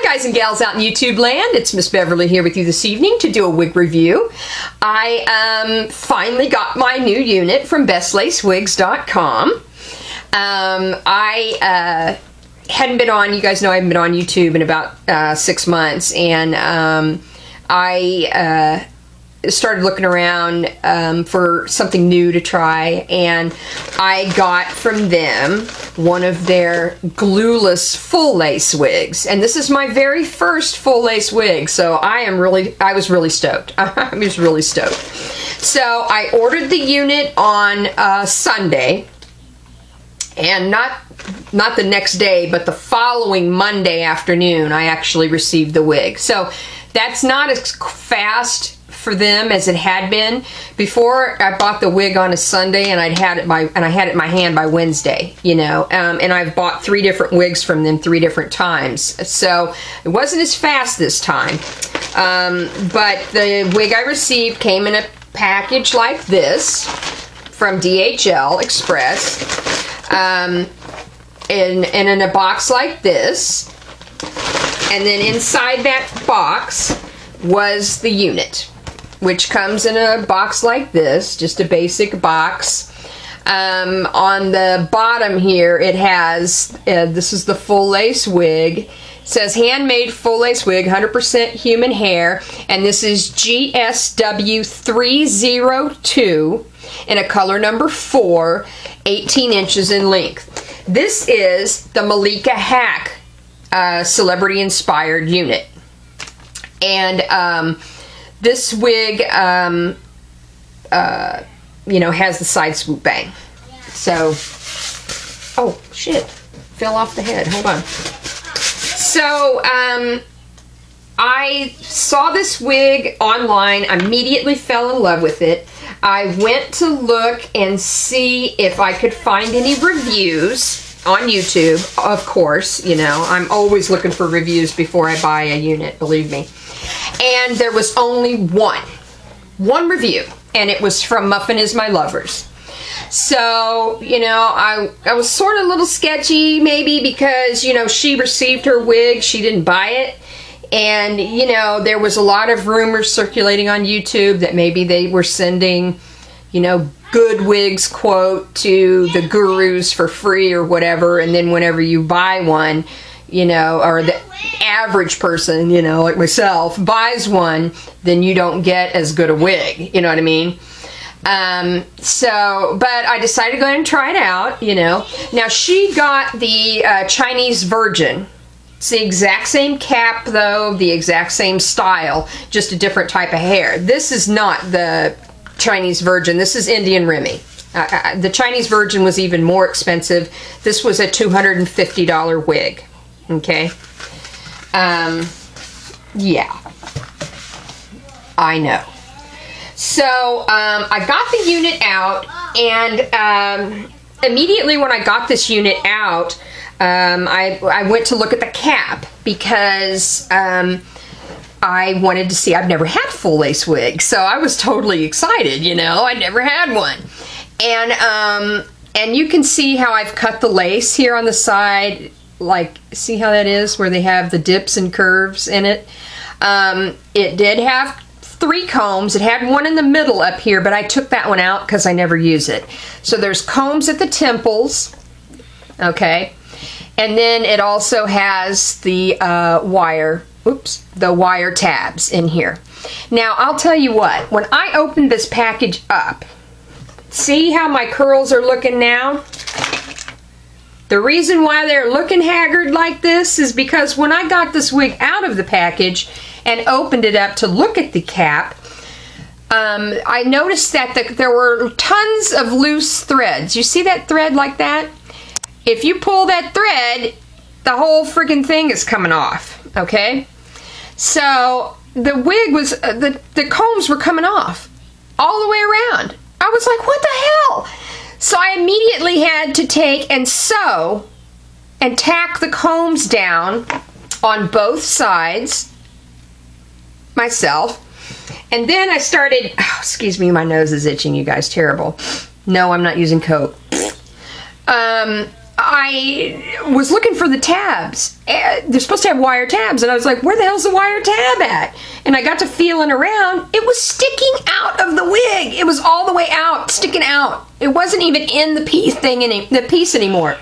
guys and gals out in YouTube land. It's Miss Beverly here with you this evening to do a wig review. I finally got my new unit from bestlacewigs.com. I hadn't been on, you guys know I haven't been on YouTube in about 6 months, and I started looking around for something new to try, and I got from them one of their Glueless full lace wigs, and this is my very first full lace wig, so I was really stoked. I was really stoked. So I ordered the unit on Sunday, and not the next day, but the following Monday afternoon I actually received the wig. So that's not as fast for them as it had been. Before, I bought the wig on a Sunday and I had it in my hand by Wednesday, you know, and I've bought 3 different wigs from them 3 different times. So it wasn't as fast this time. But the wig I received came in a package like this from DHL Express, and in a box like this, and then inside that box was the unit, which comes in a box like this, just a basic box. On the bottom here it has, this is the full lace wig. It says handmade full lace wig, 100% human hair, and this is GSW-302 in a color number 4, 18 inches in length. This is the Malika Haqq celebrity inspired unit, and this wig, you know, has the side swoop bang. So, oh shit, fell off the head, hold on. So, I saw this wig online, immediately fell in love with it. I went to look and see if I could find any reviews on YouTube, of course, you know, I'm always looking for reviews before I buy a unit, believe me. And there was only one review, and it was from Muffin Is My Lovers. So, you know, I was sort of a little sketchy, maybe, because, you know, she received her wig, she didn't buy it. And, you know, there was a lot of rumors circulating on YouTube that maybe they were sending, you know, good wigs, quote, to the gurus for free or whatever, and then whenever you buy one, you know, or the average person, you know, like myself, buys one, then you don't get as good a wig, you know what I mean? So, but I decided to go ahead and try it out, you know. Now, she got the Chinese Virgin. It's the exact same cap, though, the exact same style, just a different type of hair. This is not the Chinese Virgin. This is Indian Remy. The Chinese Virgin was even more expensive. This was a $250 wig. Okay. Yeah. I know. So, I got the unit out, and immediately when I got this unit out, I went to look at the cap, because I wanted to see, I've never had full lace wigs, so I was totally excited, you know, I never had one. And you can see how I've cut the lace here on the side, like, see how that is, where they have the dips and curves in it. It did have 3 combs. It had one in the middle up here, but I took that one out because I never use it. So there's combs at the temples, okay, and then it also has the the wire tabs in here. Now, I'll tell you what, when I opened this package up, see how my curls are looking now? The reason why they're looking haggard like this is because when I got this wig out of the package and opened it up to look at the cap, I noticed that there were tons of loose threads. You see that thread like that? If you pull that thread, the whole freaking thing is coming off, okay? So the wig was, the combs were coming off all the way around. I was like, what the hell? So I immediately had to take and sew and tack the combs down on both sides myself. And then I started, oh, excuse me, my nose is itching, you guys, terrible. No, I'm not using coat. I was looking for the tabs. They're supposed to have wire tabs, and I was like, where the hell's the wire tab at? And I got to feeling around. It was sticking out of the wig. It was all the way out, sticking out. It wasn't even in the piece anymore.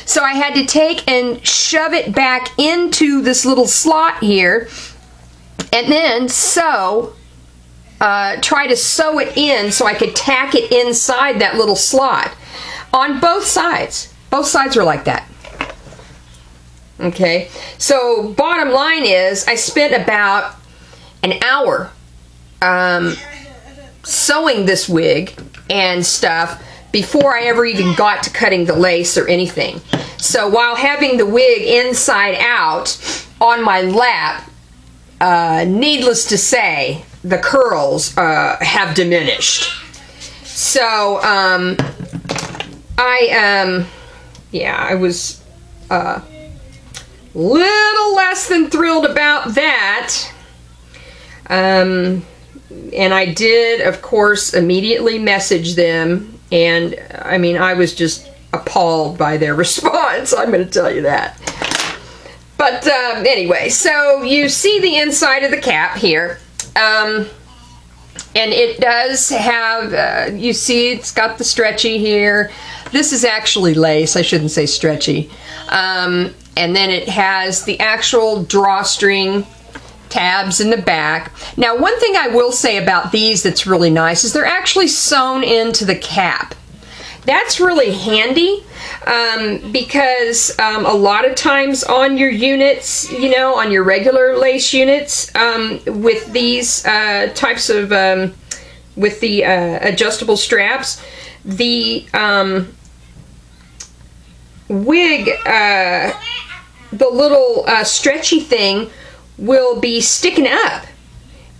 So I had to take and shove it back into this little slot here, and then try to sew it in so I could tack it inside that little slot on both sides. Both sides were like that. Okay, so bottom line is I spent about an hour sewing this wig and stuff before I ever even got to cutting the lace or anything. So while having the wig inside out on my lap, needless to say, the curls have diminished. So I was little less than thrilled about that. And I did, of course, immediately message them, and I mean, I was just appalled by their response. I'm going to tell you that. But anyway, so you see the inside of the cap here. And it does have, you see it's got the stretchy here. This is actually lace, I shouldn't say stretchy. And then it has the actual drawstring tabs in the back. Now, one thing I will say about these that's really nice is they're actually sewn into the cap. That's really handy because a lot of times on your units, you know, on your regular lace units, with these types of, with the adjustable straps, the wig, the little stretchy thing will be sticking up.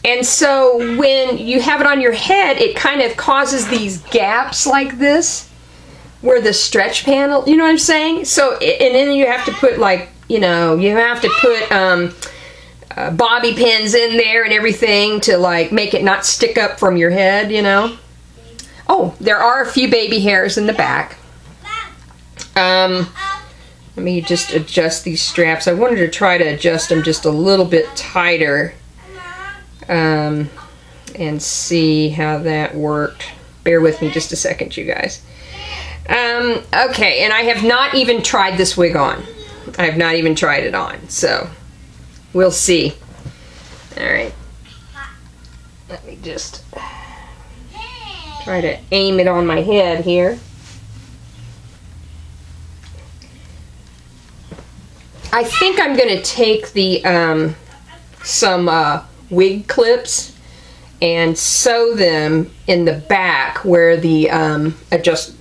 And so when you have it on your head, it kind of causes these gaps like this, where the stretch panel, you know what I'm saying? So, and then you have to put, like, you know, you have to put bobby pins in there and everything to, like, make it not stick up from your head, you know? Oh, there are a few baby hairs in the back. Let me just adjust these straps. I wanted to try to adjust them just a little bit tighter and see how that worked. Bear with me just a second, you guys. Okay, and I have not even tried this wig on. I have not even tried it on, so we'll see. Alright. Let me just try to aim it on my head here. I think I'm going to take the some wig clips and sew them in the back where the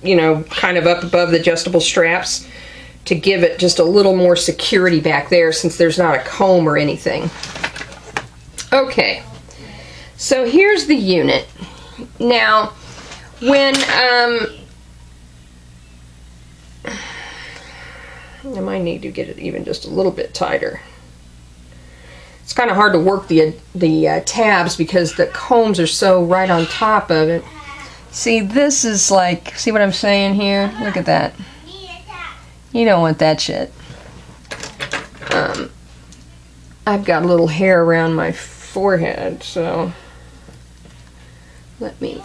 you know, kind of up above the adjustable straps, to give it just a little more security back there, since there's not a comb or anything. Okay, so here's the unit. Now, when I might need to get it even just a little bit tighter. It's kind of hard to work the tabs because the combs are so right on top of it. See, this is like, see what I'm saying here? Look at that. You don't want that shit. I've got a little hair around my forehead, so let me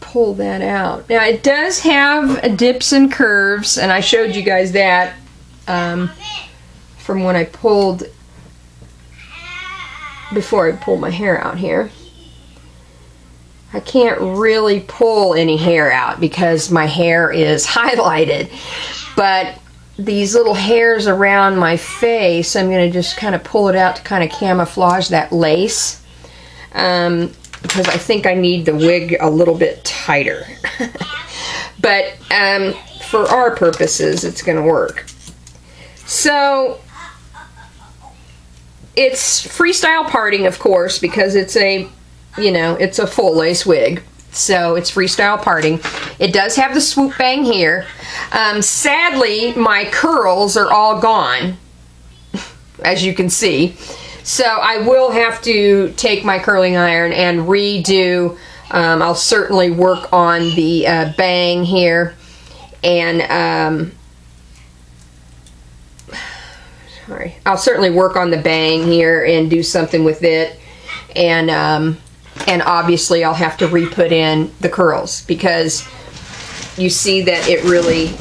pull that out. Now, it does have dips and curves, and I showed you guys that from when I pulled, before I pulled my hair out here. I can't really pull any hair out because my hair is highlighted, but these little hairs around my face, I'm going to just kind of pull it out to kind of camouflage that lace. Because I think I need the wig a little bit tighter. But for our purposes, it's going to work. So, it's freestyle parting, of course, because it's a, you know, it's a full lace wig. So, it's freestyle parting. It does have the swoop bang here. Sadly, my curls are all gone, as you can see. So I will have to take my curling iron and redo. I'll certainly work on the bang here And sorry, I'll certainly work on the bang here and do something with it. And obviously I'll have to re-put in the curls, because you see that it really,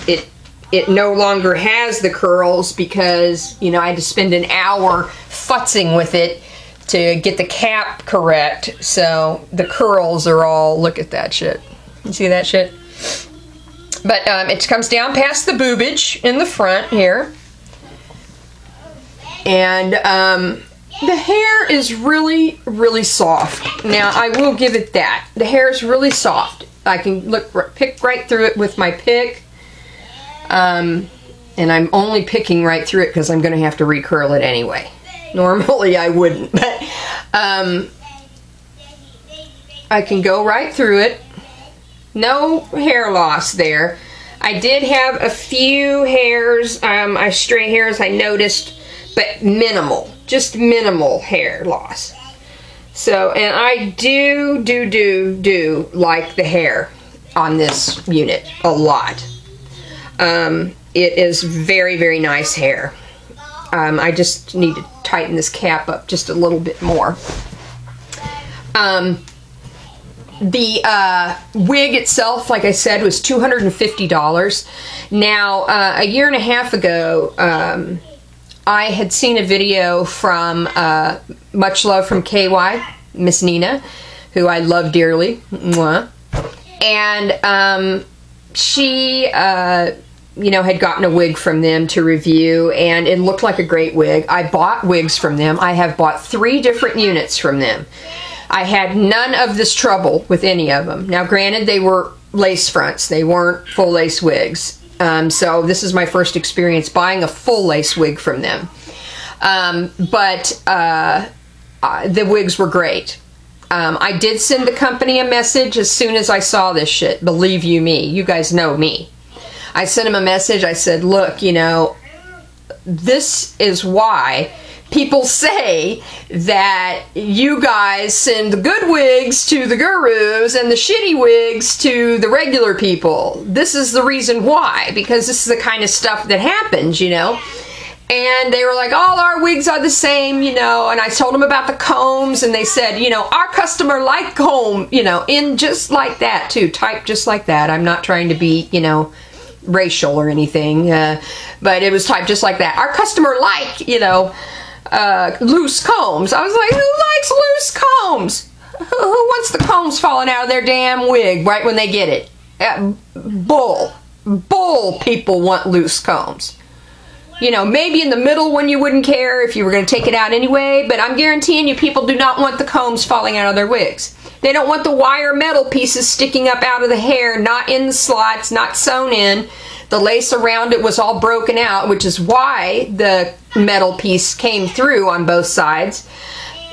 it no longer has the curls, because, you know, I had to spend an hour futzing with it to get the cap correct. So the curls are all, look at that shit. You see that shit? But it comes down past the boobage in the front here. And the hair is really, really soft. Now, I will give it that. The hair is really soft. I can pick right through it with my pick. And I'm only picking right through it because I'm going to have to recurl it anyway. Normally, I wouldn't. But I can go right through it. No hair loss there. I did have a few hairs, stray hairs I noticed, but minimal, just minimal hair loss. So, and I do like the hair on this unit a lot. It is very, very nice hair. I just need to tighten this cap up just a little bit more. The wig itself, like I said, was $250. Now, a year and a half ago, I had seen a video from Much Love from KY, Miss Nina, who I love dearly. Mwah. And she, you know, had gotten a wig from them to review, and it looked like a great wig. I bought wigs from them. I have bought 3 different units from them. I had none of this trouble with any of them. Now, granted, they were lace fronts. They weren't full lace wigs. So this is my first experience buying a full lace wig from them. But the wigs were great. I did send the company a message as soon as I saw this shit. Believe you me. You guys know me. I sent them a message. I said, look, you know, this is why people say that you guys send the good wigs to the gurus and the shitty wigs to the regular people. This is the reason why, because this is the kind of stuff that happens, you know. And they were like, all our wigs are the same, you know. And I told them about the combs, and they said, you know, our customer like comb, you know, in just like that too, typed just like that. I'm not trying to be, you know, racial or anything, but it was typed just like that. Our customer like, you know, loose combs. I was like, who likes loose combs? Who wants the combs falling out of their damn wig right when they get it? Bull people want loose combs. You know, maybe in the middle when you wouldn't care if you were going to take it out anyway, but I'm guaranteeing you people do not want the combs falling out of their wigs. They don't want the wire metal pieces sticking up out of the hair, not in the slots, not sewn in. The lace around it was all broken out, which is why the metal piece came through on both sides.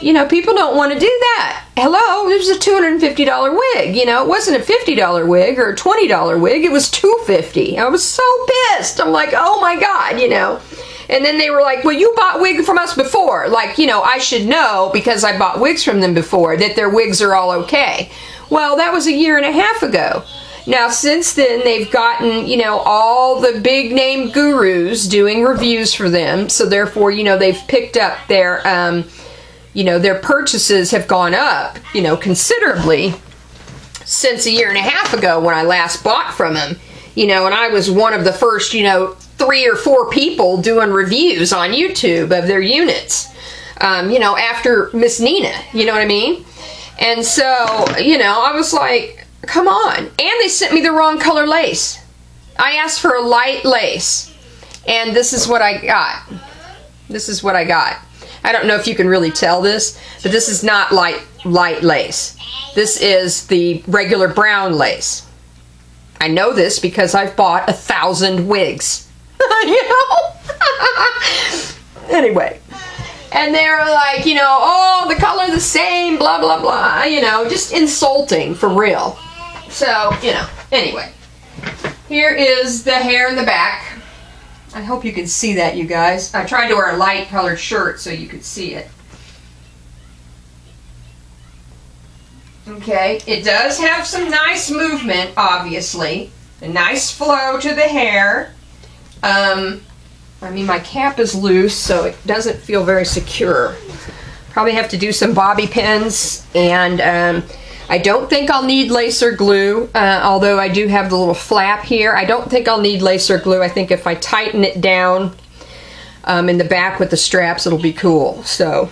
You know, people don't want to do that. Hello, this was a $250 wig. You know, it wasn't a $50 wig or a $20 wig. It was $250. I was so pissed. I'm like, oh my God, you know. And then they were like, well, you bought wig from us before. Like, you know, I should know because I bought wigs from them before that their wigs are all okay. Well, that was a year and a half ago. Now, since then, they've gotten, you know, all the big name gurus doing reviews for them. So therefore, you know, they've picked up their, you know, their purchases have gone up, you know, considerably since a year and a half ago when I last bought from them. You know, and I was one of the first, you know, 3 or 4 people doing reviews on YouTube of their units, you know, after Miss Nina, you know what I mean? And so, you know, I was like, come on. And they sent me the wrong color lace. I asked for a light lace, and this is what I got. This is what I got. I don't know if you can really tell this, but this is not light lace. This is the regular brown lace. I know this because I've bought 1,000 wigs. You know? Anyway. And they're like, you know, oh, the color the same, blah, blah, blah. You know, just insulting for real. So, you know, anyway. Here is the hair in the back. I hope you can see that, you guys. I tried to wear a light colored shirt so you could see it. Okay, it does have some nice movement, obviously. A nice flow to the hair. I mean, my cap is loose, so it doesn't feel very secure. Probably have to do some bobby pins, and I don't think I'll need lacer glue, although I do have the little flap here. I don't think I'll need lacer glue. I think if I tighten it down in the back with the straps, it'll be cool. So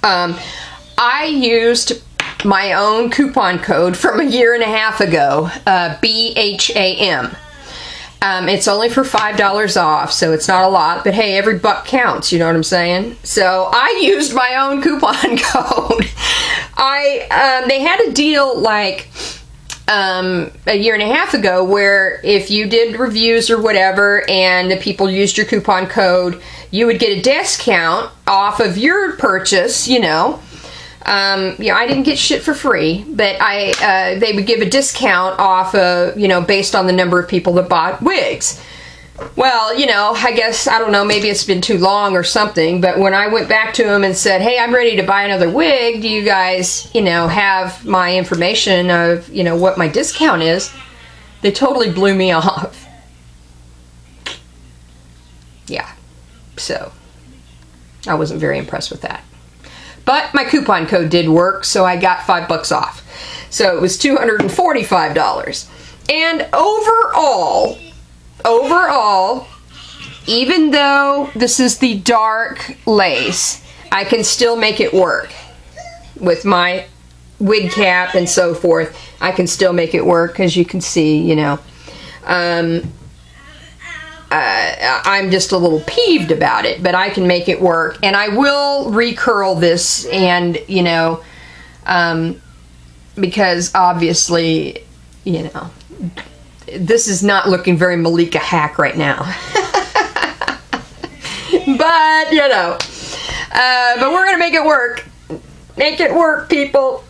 I used my own coupon code from a year and a half ago, BHAM. It's only for $5 off, so it's not a lot, but hey, every buck counts, you know what I'm saying? So I used my own coupon code. They had a deal like a year and a half ago where if you did reviews or whatever and the people used your coupon code, you would get a discount off of your purchase, you know. Yeah, I didn't get shit for free, but they would give a discount off of, you know, based on the number of people that bought wigs. Well, you know, I guess, I don't know, maybe it's been too long or something, but when I went back to them and said, hey, I'm ready to buy another wig, do you guys, you know, have my information of, you know, what my discount is? They totally blew me off. Yeah, so I wasn't very impressed with that. But my coupon code did work, so I got $5 off. So it was $245. And overall, even though this is the dark lace, I can still make it work. With my wig cap and so forth, I can still make it work, as you can see, you know. I'm just a little peeved about it, but I can make it work, and I will recurl this, and you know, because obviously, you know, this is not looking very Malika Haqq right now. But you know, but we're gonna make it work, people.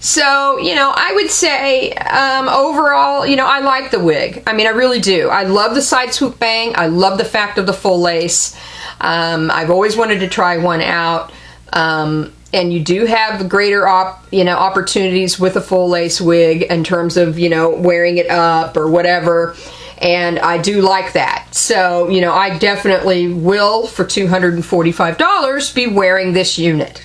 So, you know, I would say, overall, you know, I like the wig. I mean, I really do. I love the side swoop bang. I love the fact of the full lace. I've always wanted to try one out. And you do have greater, opportunities with a full lace wig in terms of, you know, wearing it up or whatever. And I do like that. So, you know, I definitely will, for $245, be wearing this unit.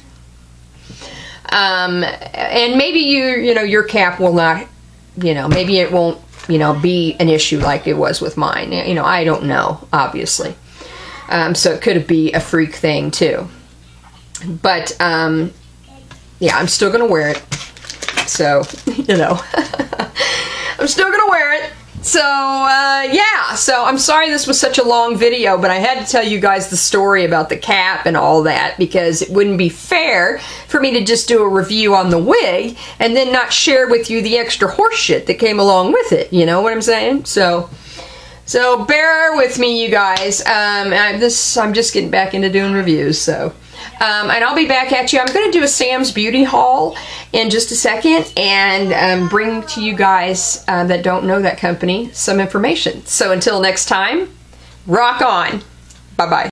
And maybe your cap will not, you know, maybe it won't, you know, be an issue like it was with mine. You know, I don't know, obviously. So it could be a freak thing too. But, yeah, I'm still gonna wear it. So, you know, I'm still gonna wear it. So, yeah, so I'm sorry this was such a long video, but I had to tell you guys the story about the cap and all that, because it wouldn't be fair for me to just do a review on the wig and then not share with you the extra horse shit that came along with it, you know what I'm saying? So bear with me, you guys. I'm just getting back into doing reviews, so... and I'll be back at you. I'm going to do a Sam's Beauty haul in just a second and bring to you guys that don't know that company some information. So until next time, rock on. Bye-bye.